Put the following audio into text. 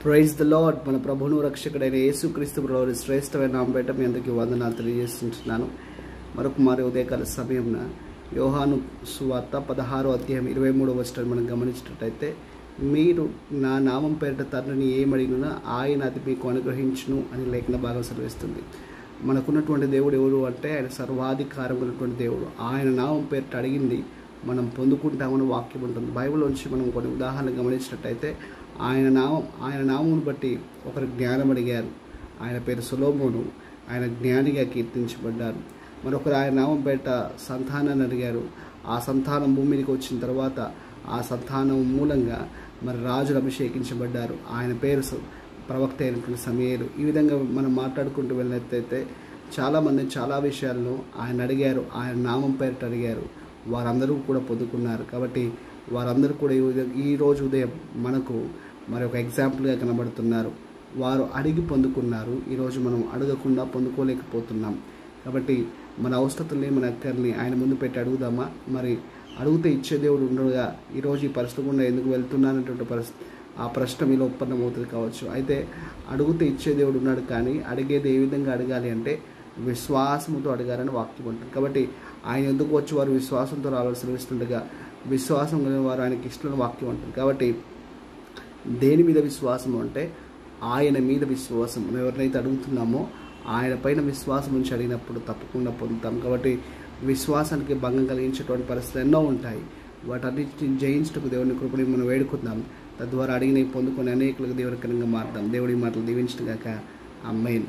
Praise the lord. మన ప్రభువును రక్షకుడైన యేసుక్రీస్తు ప్రభువు శ్రేష్టమైన నామం పేరిట మీ అందరికీ వందనాలు తెలియజేస్తున్నాను. మరొక ఉదయకాల సమయంన యోహాను సువార్త 16వ అధ్యాయం 23వ వచనం మనం గమనించినట్లయితే, మీరు నా నామం పేరిట తండ్రిని ఏమడిగినా ఆయన అది మీకు అనుగ్రహించును అని లేఖన భాగం సెలవిస్తుంది. మనకున్నటువంటి దేవుడు ఎవరు అంటే ఆయన సర్వాధికారం ఉన్నటువంటి దేవుడు. ఆయన నామం పేరిట అడిగింది మనం పొందుకుంటామని వాక్యం ఉంటుంది. బైబిల్లోంచి మనం కొన్ని ఉదాహరణలు గమనించినట్టయితే ఆయన నామమును బట్టి ఒకరు జ్ఞానం అడిగారు. ఆయన పేరు సొలొమోను. ఆయన జ్ఞానిగా కీర్తించబడ్డారు. మరొకరు ఆయన నామం పేరిట సంతానాన్ని అడిగారు. ఆ సంతానం భూమికి వచ్చిన తర్వాత ఆ సంతానం మూలంగా మరి రాజులు అభిషేకించబడ్డారు. ఆయన పేరు ప్రవక్త అయినటువంటి సమయలు. ఈ విధంగా మనం మాట్లాడుకుంటూ వెళ్ళినట్లయితే చాలామంది చాలా విషయాలను ఆయన అడిగారు. ఆయన నామం పేరిట అడిగారు. వారందరూ కూడా పొందుకున్నారు. కాబట్టి వారందరూ కూడా ఈరోజు ఉదయం మనకు మరి ఒక ఎగ్జాంపుల్గా కనబడుతున్నారు. వారు అడిగి పొందుకున్నారు. ఈరోజు మనం అడగకుండా పొందుకోలేకపోతున్నాం. కాబట్టి మన అవసరతల్ని మన అక్కర్ని ఆయన ముందు పెట్టి అడుగుదామా? మరి అడిగితే ఇచ్చే దేవుడు ఉండగా ఈరోజు ఈ పరిస్థితి గుండా ఎందుకు వెళ్తున్నానటువంటి ఆ ప్రశ్న మీలో ఉత్పన్నమవుతుంది కావచ్చు. అయితే అడిగితే ఇచ్చే దేవుడు ఉన్నాడు, కానీ అడిగేది ఏ విధంగా అడగాలి అంటే విశ్వాసంతో అడగాలని వాక్యం ఉంటుంది. కాబట్టి ఆయన ఎందుకు వచ్చి వారు విశ్వాసంతో ఆలోచనిస్తుండగా విశ్వాసం కలిగిన వారు ఆయనకి ఇష్టమైన వాక్యం ఉంటుంది. కాబట్టి దేని మీద విశ్వాసం అంటే ఆయన మీద విశ్వాసం. మనం ఎవరినైతే అడుగుతున్నామో ఆయన పైన విశ్వాసం నుంచి అడిగినప్పుడు తప్పకుండా పొందుతాం. కాబట్టి విశ్వాసానికి భంగం కలిగించేటువంటి పరిస్థితులు ఎన్నో ఉంటాయి. వాటన్నిటిని జయించటకు దేవుని కృపని మనం వేడుకుందాం. తద్వారా అడిగిన పొందుకొని అనేకులకు దేవుడికరంగా మారుతాం. దేవుడి మాటలు దీవించడం గాక. ఆమేన్.